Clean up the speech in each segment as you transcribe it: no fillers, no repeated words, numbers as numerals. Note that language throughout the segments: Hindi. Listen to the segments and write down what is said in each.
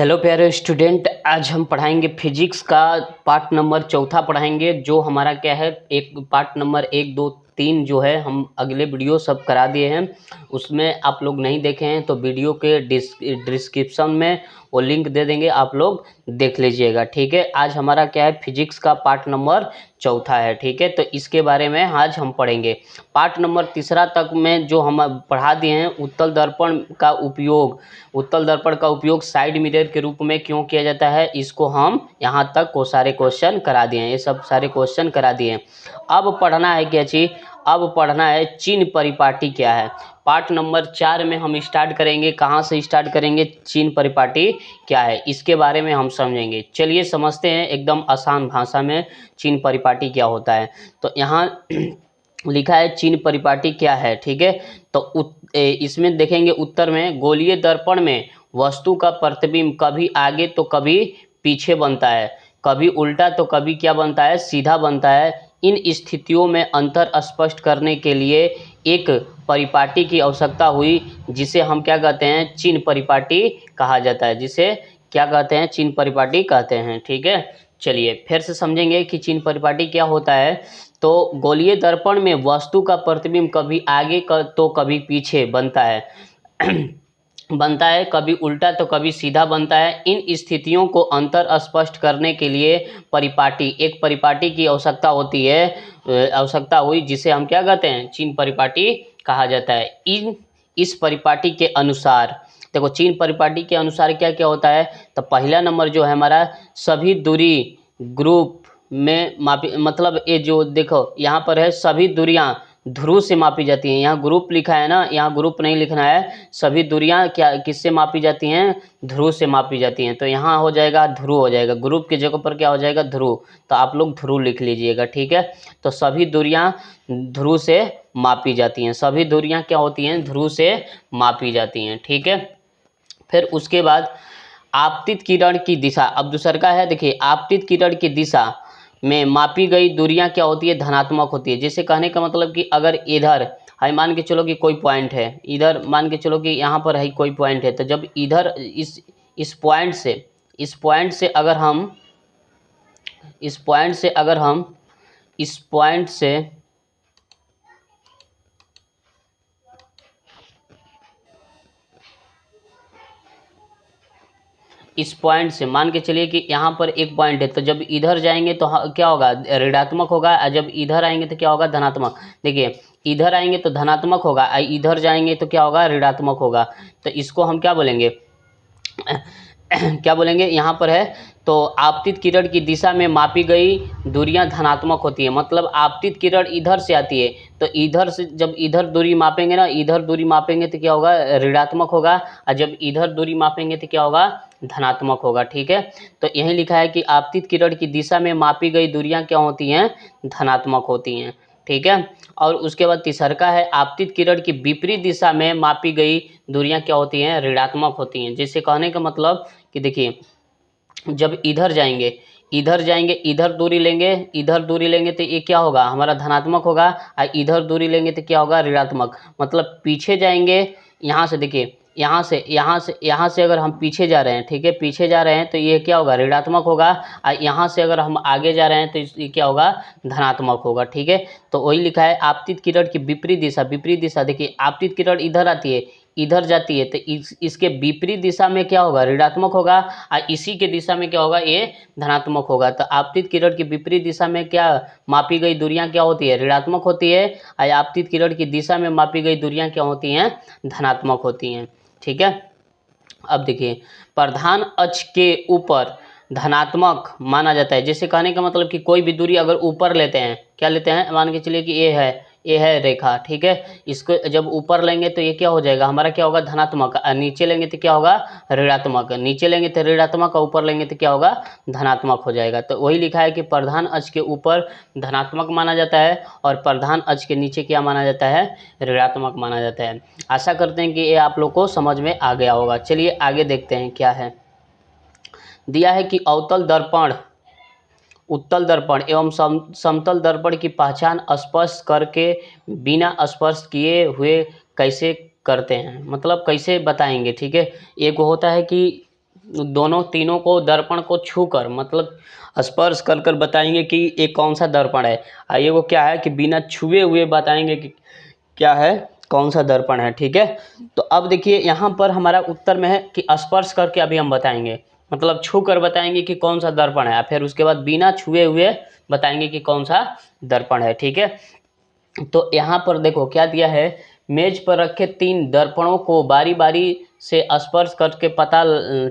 हेलो प्यारे स्टूडेंट, आज हम पढ़ाएंगे फिजिक्स का पार्ट नंबर चौथा पढ़ाएंगे। जो हमारा क्या है, एक पार्ट नंबर 1, 2, 3 जो है हम अगले वीडियो सब करा दिए हैं। उसमें आप लोग नहीं देखे हैं तो वीडियो के डिस्क्रिप्शन में वो लिंक दे देंगे, आप लोग देख लीजिएगा। ठीक है, आज हमारा क्या है, फिजिक्स का पार्ट नंबर चौथा है। ठीक है, तो इसके बारे में आज हम पढ़ेंगे। पार्ट नंबर तीसरा तक में जो हम पढ़ा दिए हैं, उत्तल दर्पण का उपयोग साइड मिरर के रूप में क्यों किया जाता है, इसको हम यहाँ तक को सारे क्वेश्चन करा दिए हैं। ये सब सारे क्वेश्चन करा दिए हैं। अब पढ़ना है क्या चीज़, अब पढ़ना है चिन्ह परिपाटी क्या है। पार्ट नंबर 4 में हम स्टार्ट करेंगे। कहाँ से स्टार्ट करेंगे, चिन्ह परिपाटी क्या है इसके बारे में हम समझेंगे। चलिए समझते हैं एकदम आसान भाषा में चिन्ह परिपाटी क्या होता है। तो यहाँ लिखा है चिन्ह परिपाटी क्या है। ठीक है, तो इसमें देखेंगे उत्तर में, गोलीय दर्पण में वस्तु का प्रतिबिंब कभी आगे तो कभी पीछे बनता है, कभी उल्टा तो कभी क्या बनता है, सीधा बनता है। इन स्थितियों में अंतर स्पष्ट करने के लिए एक परिपाटी की आवश्यकता हुई, जिसे हम क्या कहते हैं, चिन्ह परिपाटी कहा जाता है। जिसे क्या कहते हैं, चिन्ह परिपाटी कहते हैं। ठीक है, चलिए फिर से समझेंगे कि चिन्ह परिपाटी क्या होता है। तो गोलीय दर्पण में वस्तु का प्रतिबिंब कभी आगे तो कभी पीछे बनता है कभी उल्टा तो कभी सीधा बनता है। इन स्थितियों को अंतर स्पष्ट करने के लिए एक परिपाटी की आवश्यकता होती है, आवश्यकता हुई, जिसे हम क्या कहते हैं, चिन्ह परिपाटी कहा जाता है। इस परिपाटी के अनुसार देखो, चिन्ह परिपाटी के अनुसार क्या क्या होता है। तो पहला नंबर जो है हमारा, सभी दूरी ग्रुप में मापी, मतलब ये जो देखो यहाँ पर है, सभी दूरियां ध्रुव से मापी जाती हैं। यहाँ ग्रुप लिखा है ना, यहाँ ग्रुप नहीं लिखना है। सभी दूरियां क्या किससे मापी जाती हैं, ध्रुव से मापी जाती हैं। तो यहाँ हो जाएगा ध्रुव, हो जाएगा ग्रुप की जगह पर क्या हो जाएगा, ध्रुव। तो आप लोग ध्रुव लिख लीजिएगा। ठीक है, तो सभी दूरियां ध्रुव से मापी जाती हैं। सभी दूरियां क्या होती हैं, ध्रुव से मापी जाती हैं। ठीक है, फिर उसके बाद आपतित किरण की दिशा, अब दूसर का है, देखिए आपतित किरण की दिशा में मापी गई दूरियां क्या होती है, धनात्मक होती है। जैसे कहने का मतलब कि अगर इधर है, मान के चलो कि कोई पॉइंट है, इधर मान के चलो कि यहाँ पर है कोई पॉइंट है, तो जब इधर इस पॉइंट से इस पॉइंट से अगर हम इस पॉइंट से अगर हम इस पॉइंट से इस पॉइंट से मान के चलिए कि यहाँ पर एक पॉइंट है, तो जब इधर जाएंगे तो क्या होगा, ऋणात्मक होगा, और जब इधर आएंगे तो क्या होगा, धनात्मक। देखिए इधर आएंगे तो धनात्मक होगा, इधर जाएंगे तो क्या होगा, ऋणात्मक होगा। तो इसको हम क्या बोलेंगे क्या बोलेंगे, यहाँ पर है, तो आपतित किरण की दिशा में मापी गई दूरियां धनात्मक होती है। मतलब आपतित किरण इधर से आती है, तो इधर से जब इधर दूरी मापेंगे ना, इधर दूरी मापेंगे तो क्या होगा, ऋणात्मक होगा, और जब इधर दूरी मापेंगे तो क्या होगा, धनात्मक होगा। ठीक है, तो यही लिखा है कि आपतित किरण की दिशा में मापी गई दूरियां क्या होती हैं, धनात्मक होती हैं। ठीक है, और उसके बाद तीसरा है, आपतित किरण की विपरीत दिशा में मापी गई दूरियां क्या होती हैं, ऋणात्मक होती हैं। जिससे कहने का मतलब कि देखिए, जब इधर दूरी लेंगे, इधर दूरी लेंगे तो ये क्या होगा, हमारा धनात्मक होगा, और इधर दूरी लेंगे तो क्या होगा, ऋणात्मक। मतलब पीछे जाएंगे, यहाँ से देखिए, यहाँ से अगर हम पीछे जा रहे हैं, ठीक है, पीछे जा रहे हैं तो ये क्या होगा, ऋणात्मक होगा, और यहाँ से अगर हम आगे जा रहे हैं तो ये क्या होगा, धनात्मक होगा। ठीक है, तो वही लिखा है, आपतित किरण की विपरीत दिशा देखिए, आपतित किरण इधर आती है, इधर जाती है, तो इसके विपरीत दिशा में क्या होगा, ऋणात्मक होगा, और इसी के दिशा में क्या होगा, ये धनात्मक होगा। तो आपतित किरण की विपरीत दिशा में क्या मापी गई दूरियां क्या होती है, ऋणात्मक होती है, और आपतित किरण की दिशा में मापी गई दूरियां क्या होती हैं, धनात्मक होती हैं। ठीक है, अब देखिए, प्रधान अक्ष के ऊपर धनात्मक माना जाता है। जैसे कहने का मतलब कि कोई भी दूरी अगर ऊपर लेते हैं, क्या लेते हैं, मान के चलिए कि ये है रेखा। ठीक है, इसको जब ऊपर लेंगे तो ये क्या हो जाएगा, हमारा क्या होगा, धनात्मक, और नीचे लेंगे तो क्या होगा, ऋणात्मक। नीचे लेंगे तो ऋणात्मक, और ऊपर लेंगे तो क्या होगा, धनात्मक हो जाएगा। तो वही लिखा है कि प्रधान अक्ष के ऊपर धनात्मक माना जाता है, और प्रधान अक्ष के नीचे क्या माना जाता है, ऋणात्मक माना जाता है। आशा करते हैं कि ये आप लोग को समझ में आ गया होगा। चलिए आगे देखते हैं क्या है। दिया है कि अवतल दर्पण, उत्तल दर्पण एवं समतल दर्पण की पहचान स्पर्श करके बिना स्पर्श किए हुए कैसे करते हैं, मतलब कैसे बताएंगे। ठीक है, एक होता है कि दोनों तीनों को दर्पण को छूकर मतलब स्पर्श कर कर बताएंगे कि ये कौन सा दर्पण है। ये वो क्या है कि बिना छुए हुए बताएंगे कि क्या है, कौन सा दर्पण है। ठीक है, तो अब देखिए यहाँ पर हमारा उत्तर में है कि स्पर्श करके अभी हम बताएंगे, मतलब छू कर बताएंगे कि कौन सा दर्पण है, फिर उसके बाद बिना छुए हुए बताएंगे कि कौन सा दर्पण है। ठीक है, तो यहाँ पर देखो क्या दिया है, मेज पर रखे 3 दर्पणों को बारी बारी से स्पर्श करके पता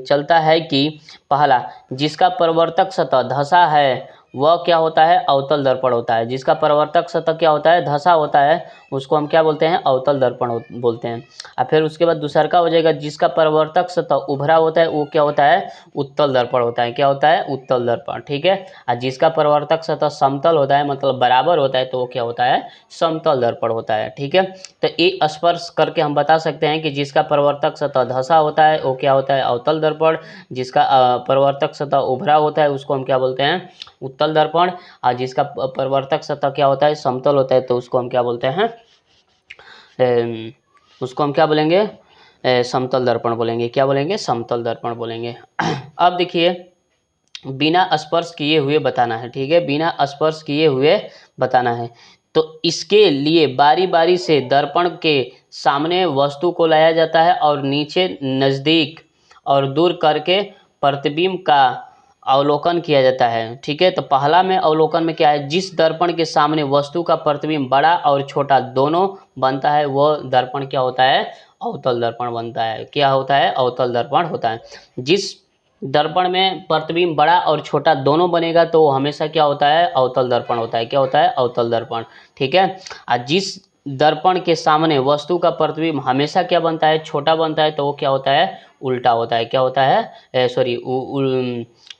चलता है कि पहला, जिसका परावर्तक सतह धंसा है वह क्या होता है, अवतल दर्पण होता है। जिसका परावर्तक सतह क्या होता है, धंसा होता है, उसको हम क्या बोलते हैं, अवतल दर्पण बोलते हैं। और फिर उसके बाद दूसरा का हो जाएगा, जिसका परावर्तक सतह उभरा होता है वो क्या होता है, उत्तल दर्पण होता है। क्या होता है, उत्तल दर्पण। ठीक है, और जिसका परावर्तक सतह समतल होता है मतलब बराबर होता है तो वो क्या होता है, समतल दर्पण होता है। ठीक है, तो ये स्पर्श करके हम बता सकते हैं कि जिसका परावर्तक सतह धंसा होता है वो क्या होता है, अवतल दर्पण। जिसका परावर्तक सतह उभरा होता है उसको हम क्या बोलते हैं, उत्तल दर्पण। और जिसका परावर्तक सतह क्या होता है, समतल होता है तो उसको हम क्या बोलते हैं, उसको हम क्या बोलेंगे, समतल दर्पण बोलेंगे। क्या बोलेंगे, समतल दर्पण बोलेंगे। अब देखिए बिना स्पर्श किए हुए बताना है। ठीक है, बिना स्पर्श किए हुए बताना है, तो इसके लिए बारी बारी से दर्पण के सामने वस्तु को लाया जाता है और नीचे नज़दीक और दूर करके प्रतिबिंब का अवलोकन किया जाता है। ठीक है, तो पहला में अवलोकन में क्या है, जिस दर्पण के सामने वस्तु का प्रतिबिंब बड़ा और छोटा दोनों बनता है वह दर्पण क्या होता है, अवतल दर्पण बनता है। क्या होता है, अवतल दर्पण होता है। जिस दर्पण में प्रतिबिंब बड़ा और छोटा दोनों बनेगा तो हमेशा क्या होता है, अवतल दर्पण होता है। क्या होता है, अवतल दर्पण। ठीक है, और जिस दर्पण के सामने वस्तु का प्रतिबिंब हमेशा क्या बनता है, छोटा बनता है तो वो क्या होता है, उल्टा होता है। क्या होता है, सॉरी,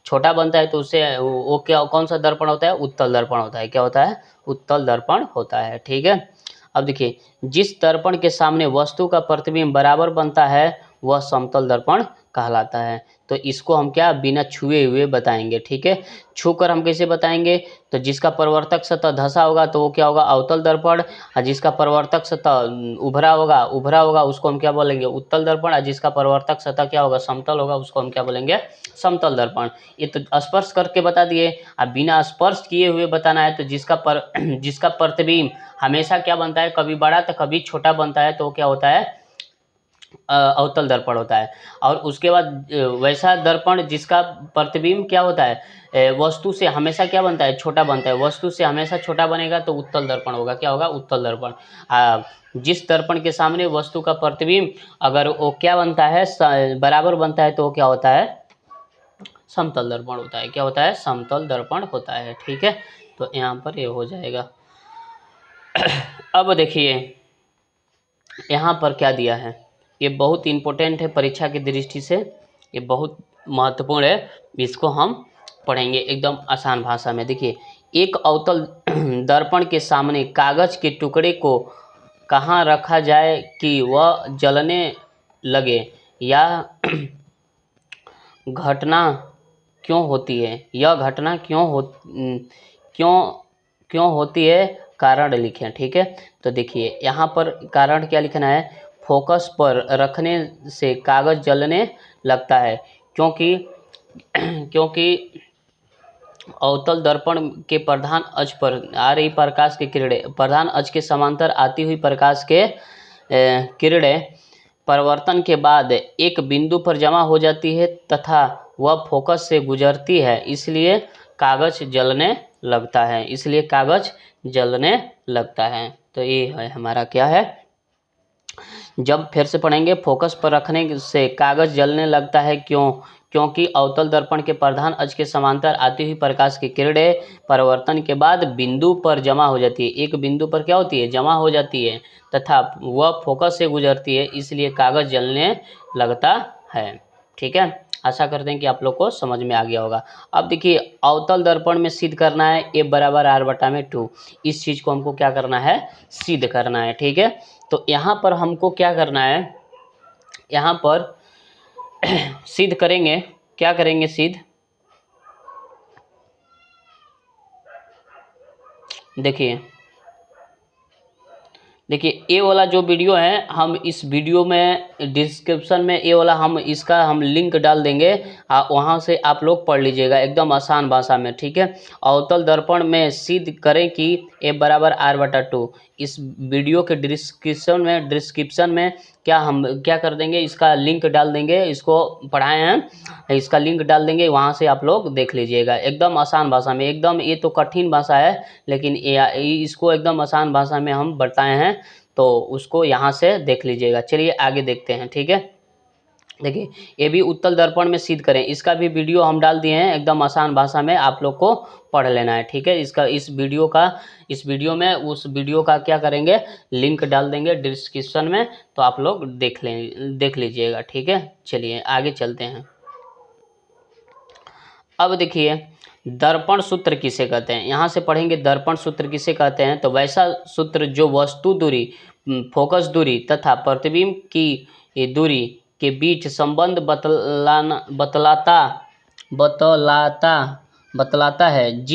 छोटा बनता है तो उससे वो क्या, कौन सा दर्पण होता है, उत्तल दर्पण होता है। क्या होता है, उत्तल दर्पण होता है। ठीक है, अब देखिए जिस दर्पण के सामने वस्तु का प्रतिबिंब बराबर बनता है वह समतल दर्पण कहलाता है। तो इसको हम क्या, बिना छुए हुए बताएंगे। ठीक है, छू कर हम कैसे बताएंगे, तो जिसका परावर्तक सतह धंसा होगा तो वो क्या होगा, अवतल दर्पण। और जिसका परावर्तक सतह उभरा होगा उसको हम क्या बोलेंगे, उत्तल दर्पण। और जिसका परावर्तक सतह क्या होगा, समतल होगा, उसको हम क्या बोलेंगे, समतल दर्पण। ये तो स्पर्श करके बता दिए। अब बिना स्पर्श किए हुए बताना है, तो जिसका प्रतिबिंब हमेशा क्या बनता है, कभी बड़ा तो कभी छोटा बनता है तो वो क्या होता है, अवतल दर्पण होता है। और उसके बाद वैसा दर्पण जिसका प्रतिबिंब क्या होता है, वस्तु से हमेशा क्या बनता है, छोटा बनता है। वस्तु से हमेशा छोटा बनेगा तो उत्तल दर्पण होगा। क्या होगा, उत्तल दर्पण। जिस दर्पण के सामने वस्तु का प्रतिबिंब अगर वो क्या बनता है, बराबर बनता है तो वो क्या होता है, समतल दर्पण होता है। क्या होता है, समतल दर्पण होता है। ठीक है, तो यहाँ पर ये हो जाएगा। अब देखिए यहाँ पर क्या दिया है, ये बहुत इम्पोर्टेंट है परीक्षा की दृष्टि से, ये बहुत महत्वपूर्ण है। इसको हम पढ़ेंगे एकदम आसान भाषा में। देखिए, एक अवतल दर्पण के सामने कागज के टुकड़े को कहाँ रखा जाए कि वह जलने लगे, या घटना क्यों होती है, यह घटना क्यों क्यों होती है, कारण लिखें। ठीक है, तो देखिए यहाँ पर कारण क्या लिखना है, फोकस पर रखने से कागज जलने लगता है क्योंकि क्योंकि अवतल दर्पण के प्रधान अक्ष पर आ रही प्रकाश की किरणें, प्रधान अक्ष के समांतर आती हुई प्रकाश के किरणें परिवर्तन के बाद एक बिंदु पर जमा हो जाती है तथा वह फोकस से गुजरती है, इसलिए कागज जलने लगता है। इसलिए कागज जलने लगता है। तो ये है हमारा क्या है, जब फिर से पढ़ेंगे, फोकस पर रखने से कागज जलने लगता है क्योंकि अवतल दर्पण के प्रधान अक्ष के समांतर आती हुई प्रकाश की किरणें परिवर्तन के बाद बिंदु पर जमा हो जाती है, एक बिंदु पर क्या होती है, जमा हो जाती है तथा वह फोकस से गुजरती है, इसलिए कागज जलने लगता है। ठीक है, आशा करते हैं कि आप लोग को समझ में आ गया होगा। अब देखिए अवतल दर्पण में सिद्ध करना है A = R/2, इस चीज़ को हमको क्या करना है, सिद्ध करना है। ठीक है, तो यहाँ पर हमको क्या करना है, यहाँ पर सिद्ध करेंगे, क्या करेंगे सिद्ध, देखिए देखिए ये वाला जो वीडियो है हम इस वीडियो में डिस्क्रिप्शन में ये वाला इसका हम लिंक डाल देंगे, वहाँ से आप लोग पढ़ लीजिएगा एकदम आसान भाषा में, ठीक है। अवतल दर्पण में सिद्ध करें कि F=R/2। इस वीडियो के डिस्क्रिप्शन में क्या कर देंगे, इसका लिंक डाल देंगे, इसको पढ़ाए हैं इसका लिंक डाल देंगे, वहाँ से आप लोग देख लीजिएगा एकदम आसान भाषा में। एकदम ये तो कठिन भाषा है लेकिन इसको एकदम आसान भाषा में हम बताए हैं, तो उसको यहाँ से देख लीजिएगा। चलिए आगे देखते हैं, ठीक है। देखिए ये भी उत्तल दर्पण में सिद्ध करें, इसका भी वीडियो हम डाल दिए हैं एकदम आसान भाषा में, आप लोग को पढ़ लेना है, ठीक है। इस वीडियो में उस वीडियो का क्या करेंगे, लिंक डाल देंगे डिस्क्रिप्शन में, तो आप लोग देख लीजिएगा, ठीक है। चलिए आगे चलते हैं। अब देखिए दर्पण सूत्र किसे कहते हैं, यहाँ से पढ़ेंगे दर्पण सूत्र किसे कहते हैं। तो वैसा सूत्र जो वस्तु दूरी, फोकस दूरी तथा प्रतिबिंब की दूरी के बीच संबंध बतलाता है,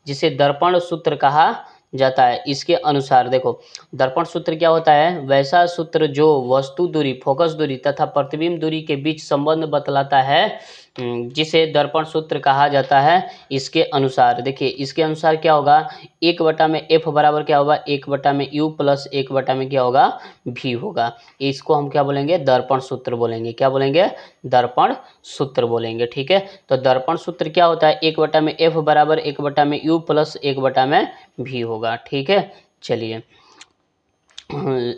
जिसे दर्पण सूत्र कहा जाता है। इसके अनुसार देखो दर्पण सूत्र क्या होता है, वैसा सूत्र जो वस्तु दूरी, फोकस दूरी तथा प्रतिबिंब दूरी के बीच संबंध बतलाता है, जिसे दर्पण सूत्र कहा जाता है। इसके अनुसार देखिए, इसके अनुसार क्या होगा, 1/f बराबर क्या होगा, 1/u प्लस 1/में क्या होगा, v होगा। इसको हम क्या बोलेंगे, दर्पण सूत्र बोलेंगे। क्या बोलेंगे, दर्पण सूत्र बोलेंगे, ठीक है। तो दर्पण सूत्र क्या होता है, 1/f बराबर 1/u प्लस 1/में v होगा, ठीक है। चलिए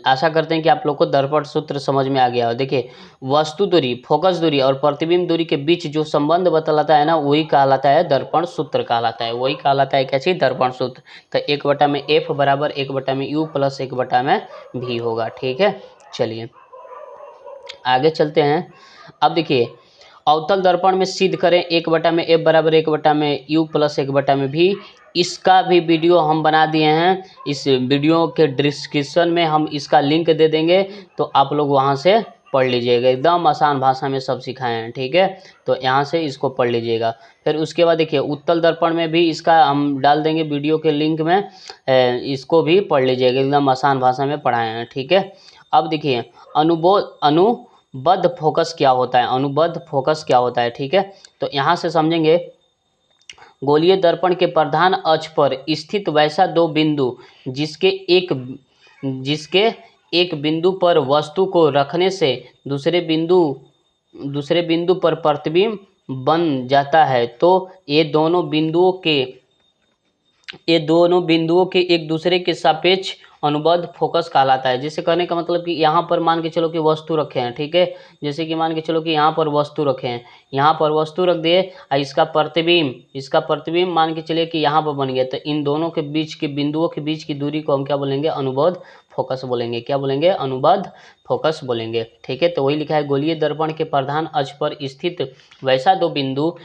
आशा करते हैं कि आप लोग को दर्पण सूत्र समझ में आ गया हो। देखिए वस्तु दूरी, फोकस दूरी और प्रतिबिंब दूरी के बीच जो संबंध बतलाता है ना, वही कहलाता है दर्पण सूत्र कहलाता है, वही कहलाता है क्या चीज, दर्पण सूत्र। तो 1/f बराबर 1/u प्लस 1/में v होगा, ठीक है। चलिए आगे चलते हैं। अब देखिए अवतल दर्पण में सिद्ध करें 1/f बराबर 1/u प्लस 1/में v, इसका भी वीडियो हम बना दिए हैं। इस वीडियो के डिस्क्रिप्शन में हम इसका लिंक दे देंगे, तो आप लोग वहां से पढ़ लीजिएगा, एकदम आसान भाषा में सब सिखाए हैं, ठीक है। तो यहाँ से इसको पढ़ लीजिएगा। फिर उसके बाद देखिए उत्तल दर्पण में भी इसका हम डाल देंगे वीडियो के लिंक में, इसको भी पढ़ लीजिएगा, एकदम आसान भाषा में पढ़ाए हैं, ठीक है। अब देखिए अनुबद्ध फोकस क्या होता है, अनुबद्ध फोकस क्या होता है, ठीक है। तो यहाँ से समझेंगे, गोलीय दर्पण के प्रधान अक्ष पर स्थित वैसा दो बिंदु जिसके एक बिंदु पर वस्तु को रखने से दूसरे बिंदु पर प्रतिबिंब बन जाता है, तो ये दोनों बिंदुओं के एक दूसरे के सापेक्ष अनुबद्ध फोकस कहलाता है। जैसे कहने का मतलब कि यहाँ पर मान के चलो कि वस्तु रखे हैं, ठीक है। जैसे कि मान के चलो कि यहाँ पर वस्तु रखे हैं, यहाँ पर वस्तु रख दिए और इसका प्रतिबिंब मान के चलिए कि यहाँ पर बन गया, तो इन दोनों के बीच के बिंदुओं के बीच की दूरी को हम क्या बोलेंगे, अनुबद्ध फोकस बोलेंगे। क्या बोलेंगे, अनुबद्ध फोकस बोलेंगे, ठीक है। तो वही लिखा है, गोलीय दर्पण के प्रधान अक्ष पर स्थित वैसा दो बिंदु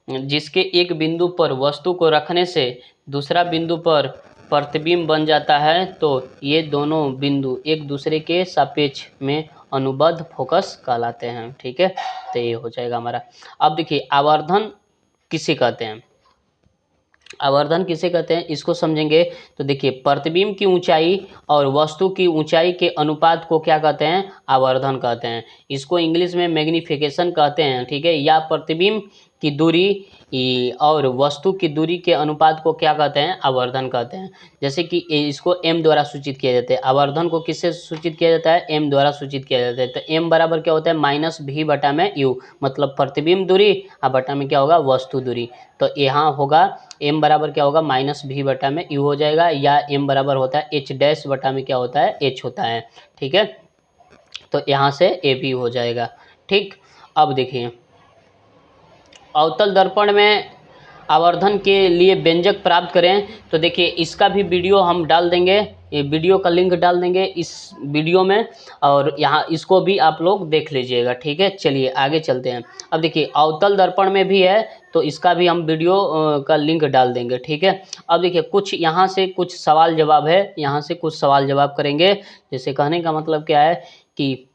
जिसके एक बिंदु पर वस्तु को रखने से दूसरा बिंदु पर प्रतिबिंब बन जाता है, तो ये दोनों बिंदु एक दूसरे के सापेक्ष में अनुबद्ध फोकस कहलाते हैं, ठीक है। तो ये हो जाएगा हमारा। अब देखिए आवर्धन किसे कहते हैं, आवर्धन किसे कहते हैं, इसको समझेंगे। तो देखिए प्रतिबिंब की ऊंचाई और वस्तु की ऊंचाई के अनुपात को क्या कहते हैं, आवर्धन कहते हैं। इसको इंग्लिश में मैग्निफिकेशन कहते हैं, ठीक है। या प्रतिबिंब की दूरी और वस्तु की दूरी के अनुपात को क्या कहते हैं, आवर्धन कहते हैं। जैसे कि इसको m द्वारा सूचित किया जाता है, आवर्धन को किससे सूचित किया जाता है, m द्वारा सूचित किया जाता है। तो m बराबर क्या होता है, -v/u, मतलब प्रतिबिंब दूरी और बटा में क्या होगा, वस्तु दूरी। तो यहाँ होगा m बराबर क्या होगा, -v/u हो जाएगा, या m बराबर होता है h' में क्या होता है, h होता है, ठीक है। तो यहाँ से a भी हो जाएगा, ठीक। अब देखिए अवतल दर्पण में आवर्धन के लिए व्यंजक प्राप्त करें। तो देखिए इसका भी वीडियो हम डाल देंगे, ये वीडियो का लिंक डाल देंगे इस वीडियो में, और यहाँ इसको भी आप लोग देख लीजिएगा, ठीक है। चलिए आगे चलते हैं। अब देखिए अवतल दर्पण में भी है, तो इसका भी हम वीडियो का लिंक डाल देंगे, ठीक है। अब देखिए कुछ यहाँ से कुछ सवाल जवाब है, यहाँ से कुछ सवाल जवाब करेंगे। जैसे कहने का मतलब क्या है कि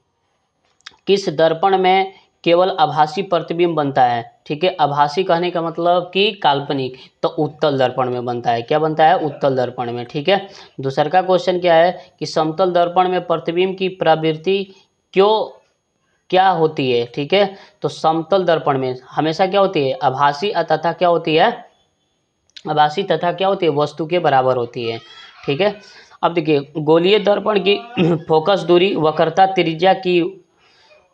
किस दर्पण में केवल आभासी प्रतिबिंब बनता है, ठीक है। आभासी कहने का मतलब कि काल्पनिक, तो उत्तल दर्पण में बनता है। क्या बनता है? उत्तल दर्पण में, ठीक है। दूसरा का क्वेश्चन क्या है कि समतल दर्पण में प्रतिबिंब की प्रवृत्ति क्या होती है, ठीक है। तो समतल दर्पण में हमेशा क्या होती है? आभासी तथा क्या होती है? आभासी तथा क्या होती है? वस्तु के बराबर होती है, ठीक है। अब देखिए गोलीय दर्पण की फोकस दूरी वक्रता त्रिज्या की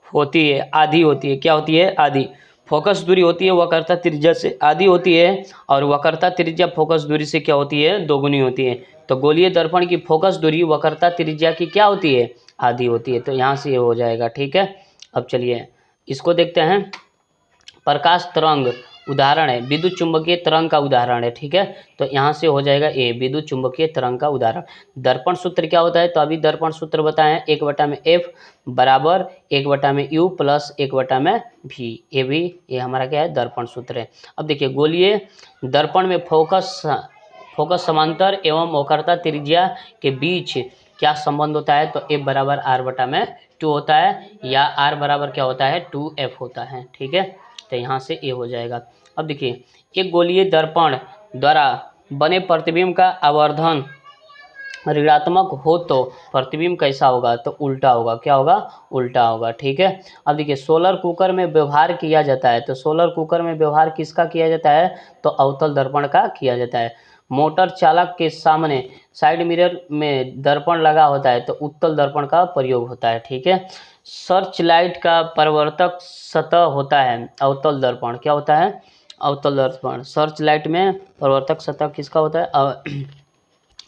होती है, आधी होती है। क्या होती है? आधी। फोकस दूरी होती है वक्रता त्रिज्या से आधी होती है, और वक्रता त्रिज्या फोकस दूरी से क्या होती है? दोगुनी होती है। तो गोलीय दर्पण की फोकस दूरी वक्रता त्रिज्या की क्या होती है? आधी होती है। तो यहाँ से ये हो जाएगा, ठीक है। अब चलिए इसको देखते हैं। प्रकाश तरंग उदाहरण है, विद्युत चुंबकीय तरंग का उदाहरण है, ठीक है। तो यहाँ से हो जाएगा ए, विद्युत चुंबकीय तरंग का उदाहरण। दर्पण सूत्र क्या होता है? तो अभी दर्पण सूत्र बताएं, 1/f बराबर 1/u प्लस 1/v। ये भी ये हमारा क्या है? दर्पण सूत्र है। अब देखिए गोलीय दर्पण में फोकस समांतर एवं वक्रता त्रिज्या के बीच क्या संबंध होता है? तो F बराबर R/2 होता है, या R बराबर क्या होता है? 2F होता है, ठीक है। तो यहाँ से ए हो जाएगा। अब देखिए एक गोलीय दर्पण द्वारा बने प्रतिबिंब का आवर्धन ऋणात्मक हो तो प्रतिबिंब कैसा होगा? तो उल्टा होगा। क्या होगा? उल्टा होगा, ठीक है। अब देखिए सोलर कुकर में व्यवहार किया जाता है, तो सोलर कुकर में व्यवहार किसका किया जाता है? तो अवतल दर्पण का किया जाता है। मोटर चालक के सामने साइड मिरर में दर्पण लगा होता है, तो उत्तल दर्पण का प्रयोग होता है, ठीक है। सर्च लाइट का परिवर्तक सतह होता है अवतल दर्पण। क्या होता है? अवतल दर्पण। सर्च लाइट में परिवर्तक सतह किसका होता है?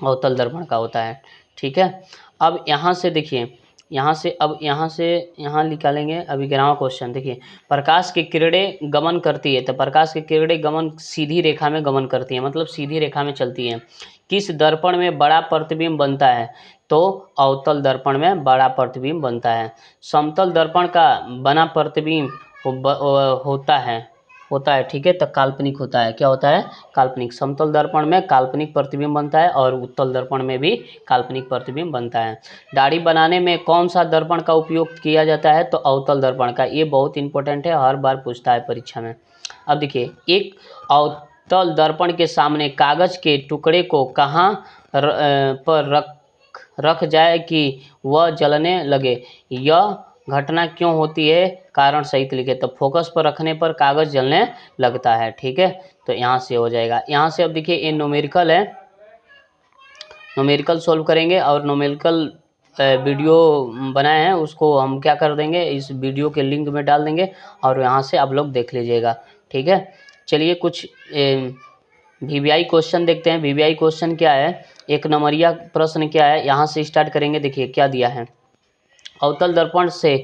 अवतल दर्पण का होता है, ठीक है। अब यहाँ से देखिए, यहाँ निकालेंगे अभी 11वां क्वेश्चन। देखिए प्रकाश की किरणें गमन करती है, तो प्रकाश की किरणें गमन सीधी रेखा में गमन करती है, मतलब सीधी रेखा में चलती है। किस दर्पण में बड़ा प्रतिबिंब बनता है? तो अवतल दर्पण में बड़ा प्रतिबिंब बनता है। समतल दर्पण का बना प्रतिबिंब होता है, ठीक है। तो काल्पनिक होता है। क्या होता है? काल्पनिक। समतल दर्पण में काल्पनिक प्रतिबिंब बनता है, और उत्तल दर्पण में भी काल्पनिक प्रतिबिंब बनता है। दाढ़ी बनाने में कौन सा दर्पण का उपयोग किया जाता है? तो अवतल दर्पण का। ये बहुत इंपॉर्टेंट है, हर बार पूछता है परीक्षा में। अब देखिए एक अवतल दर्पण के सामने कागज के टुकड़े को कहाँ पर रख जाए कि वह जलने लगे? यह घटना क्यों होती है? कारण सहित लिखे। तो फोकस पर रखने पर कागज जलने लगता है, ठीक है। तो यहाँ से हो जाएगा। यहाँ से अब देखिए ये न्यूमेरिकल है, न्यूमेरिकल सॉल्व करेंगे, और न्यूमेरिकल वीडियो बनाए हैं उसको हम क्या कर देंगे, इस वीडियो के लिंक में डाल देंगे, और यहाँ से आप लोग देख लीजिएगा, ठीक है। चलिए कुछ वीवीआई क्वेश्चन देखते हैं। वीवीआई क्वेश्चन क्या है, एक नंबरिया प्रश्न क्या है, यहाँ से स्टार्ट करेंगे। देखिए क्या दिया है, अवतल दर्पण से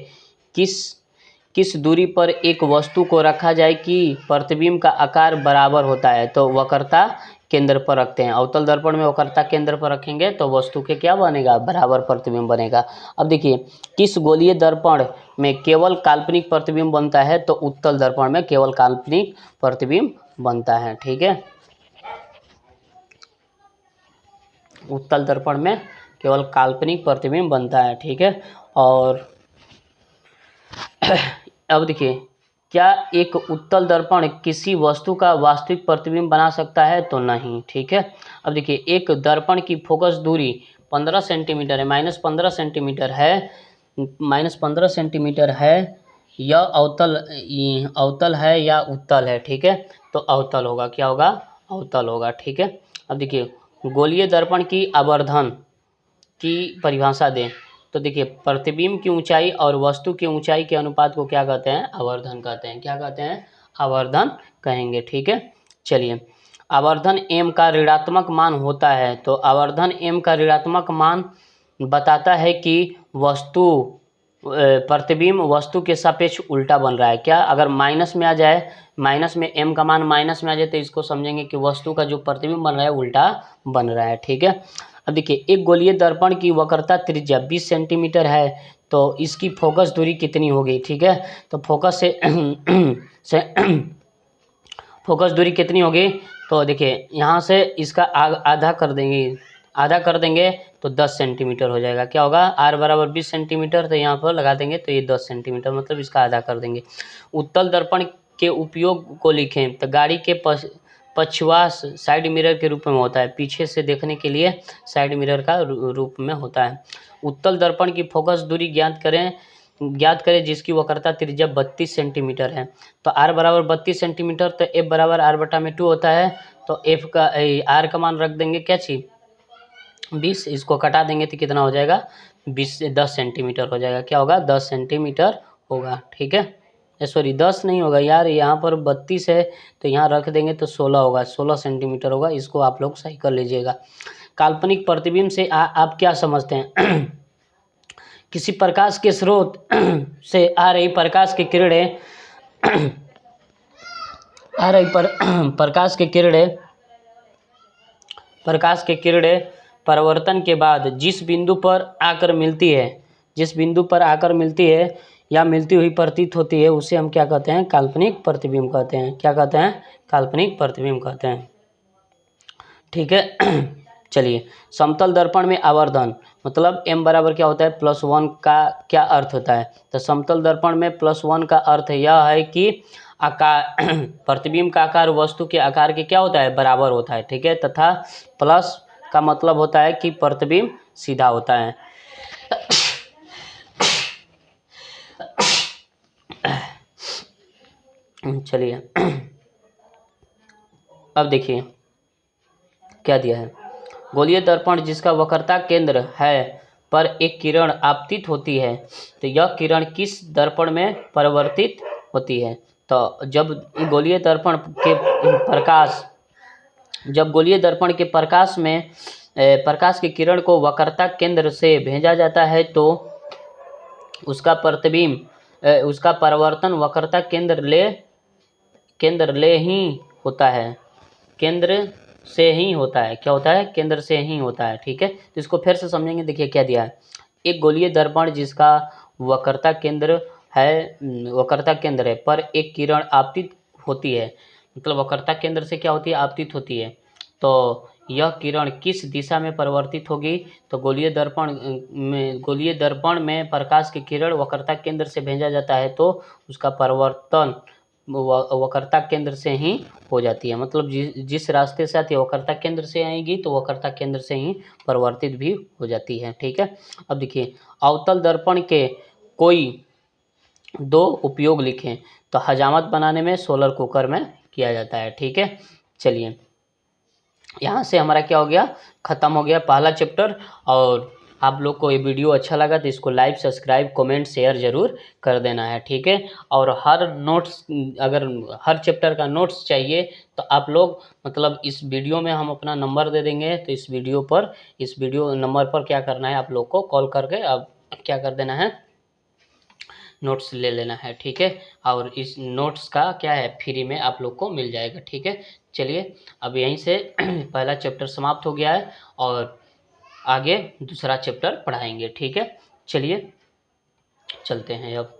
किस दूरी पर एक वस्तु को रखा जाए कि प्रतिबिंब का आकार बराबर होता है? तो वक्रता केंद्र पर रखते हैं। अवतल दर्पण में वक्रता केंद्र पर रखेंगे तो वस्तु के क्या बनेगा? बराबर प्रतिबिंब बनेगा। अब देखिए किस गोलीय दर्पण में केवल काल्पनिक प्रतिबिंब बनता है? तो उत्तल दर्पण में केवल काल्पनिक प्रतिबिंब बनता है, ठीक है। उत्तल दर्पण में केवल काल्पनिक प्रतिबिंब बनता है, ठीक है। और अब देखिए क्या एक उत्तल दर्पण किसी वस्तु का वास्तविक प्रतिबिंब बना सकता है? तो नहीं, ठीक है। अब देखिए एक दर्पण की फोकस दूरी 15 सेंटीमीटर है, -15 सेंटीमीटर है, -15 सेंटीमीटर है। यह अवतल है या उत्तल है? ठीक है, तो अवतल होगा। क्या होगा? अवतल होगा, ठीक है। अब देखिए गोलीय दर्पण की आवर्धन की परिभाषा दें तो देखिए प्रतिबिंब की ऊंचाई और वस्तु की ऊंचाई के अनुपात को क्या कहते हैं? आवर्धन कहते हैं। क्या कहते हैं? आवर्धन कहेंगे, ठीक है। चलिए आवर्धन m का ऋणात्मक मान होता है, तो आवर्धन m का ऋणात्मक मान बताता है कि वस्तु प्रतिबिंब वस्तु के सापेक्ष उल्टा बन रहा है। क्या अगर माइनस में आ जाए, माइनस में m का मान माइनस में आ जाए तो इसको समझेंगे कि वस्तु का जो प्रतिबिंब बन रहा है उल्टा बन रहा है, ठीक है। अब देखिए एक गोलीय दर्पण की वक्रता त्रिज्या 20 सेंटीमीटर है, तो इसकी फोकस दूरी कितनी होगी? ठीक है, तो फोकस से फोकस दूरी कितनी होगी? तो देखिए यहाँ से इसका आधा कर देंगे, आधा कर देंगे तो 10 सेंटीमीटर हो जाएगा। क्या होगा, r बराबर 20 सेंटीमीटर, तो यहाँ पर लगा देंगे तो ये 10 सेंटीमीटर, मतलब इसका आधा कर देंगे। उत्तल दर्पण के उपयोग को लिखें, तो गाड़ी के पछवास साइड मिरर के रूप में होता है, पीछे से देखने के लिए साइड मिरर का रूप में होता है। उत्तल दर्पण की फोकस दूरी ज्ञात करें जिसकी वक्रता त्रिज्या 32 सेंटीमीटर है। तो r बराबर 32 सेंटीमीटर, तो f बराबर r/2 होता है। तो f का r का मान रख देंगे क्या चीज 20, इसको कटा देंगे तो कितना हो जाएगा 20 से 10 सेंटीमीटर हो जाएगा। क्या होगा 10 सेंटीमीटर होगा। ठीक है, सॉरी 10 नहीं होगा यार, यहाँ पर 32 है तो यहाँ रख देंगे तो 16 होगा, 16 सेंटीमीटर होगा। इसको आप लोग सही कर लीजिएगा। काल्पनिक प्रतिबिंब से आप क्या समझते हैं? किसी प्रकाश के स्रोत से आ रही प्रकाश की किरणें प्रकाश के किरणें परावर्तन के बाद जिस बिंदु पर आकर मिलती है या मिलती हुई प्रतीत होती है, उसे हम क्या कहते हैं? काल्पनिक प्रतिबिंब कहते हैं। क्या कहते हैं? काल्पनिक प्रतिबिंब कहते हैं। ठीक है। चलिए, समतल दर्पण में आवर्धन, मतलब m बराबर क्या होता है +1 का क्या अर्थ होता है? तो समतल दर्पण में +1 का अर्थ यह है कि आकार प्रतिबिंब का आकार वस्तु के आकार के क्या होता है? बराबर होता है। ठीक है, तथा प्लस का मतलब होता है कि प्रतिबिंब सीधा होता है। चलिए, अब देखिए क्या दिया है। गोलीय दर्पण जिसका वक्रता केंद्र है पर एक किरण आपतित होती है, तो यह किरण किस दर्पण में परिवर्तित होती है? तो जब गोलीय दर्पण के प्रकाश में प्रकाश की किरण को वक्रता केंद्र से भेजा जाता है तो उसका परावर्तन वक्रता केंद्र ले ही होता है। केंद्र से ही होता है। क्या होता है? केंद्र से ही होता है। ठीक है, तो इसको फिर से समझेंगे। देखिए क्या दिया है। एक गोलीय दर्पण जिसका वक्रता केंद्र है पर एक किरण आपतित होती है, मतलब वक्रता केंद्र से क्या होती है? आपतित होती है। तो यह किरण किस दिशा में परिवर्तित होगी? तो गोलीय दर्पण में प्रकाश की किरण वक्रता केंद्र से भेजा जाता है तो उसका परिवर्तन वक्रता केंद्र से ही हो जाती है। मतलब जिस रास्ते से आती है वक्रता केंद्र से आएगी तो वक्रता केंद्र से ही परिवर्तित भी हो जाती है। ठीक है, अब देखिए, अवतल दर्पण के कोई 2 उपयोग लिखें। तो हजामत बनाने में, सोलर कुकर में किया जाता है। ठीक है, चलिए, यहाँ से हमारा क्या हो गया? खत्म हो गया पहला चैप्टर। और आप लोग को ये वीडियो अच्छा लगा तो इसको लाइक, सब्सक्राइब, कमेंट, शेयर जरूर कर देना है। ठीक है, और अगर हर चैप्टर का नोट्स चाहिए तो आप लोग मतलब इस वीडियो में हम अपना नंबर दे देंगे, तो इस वीडियो नंबर पर क्या करना है, आप लोग को कॉल करके अब क्या कर देना है, नोट्स ले लेना है। ठीक है, और इस नोट्स का क्या है, फ्री में आप लोग को मिल जाएगा। ठीक है, चलिए, अब यहीं से पहला चैप्टर समाप्त हो गया है और आगे दूसरा चैप्टर पढ़ाएंगे। ठीक है, चलिए चलते हैं अब।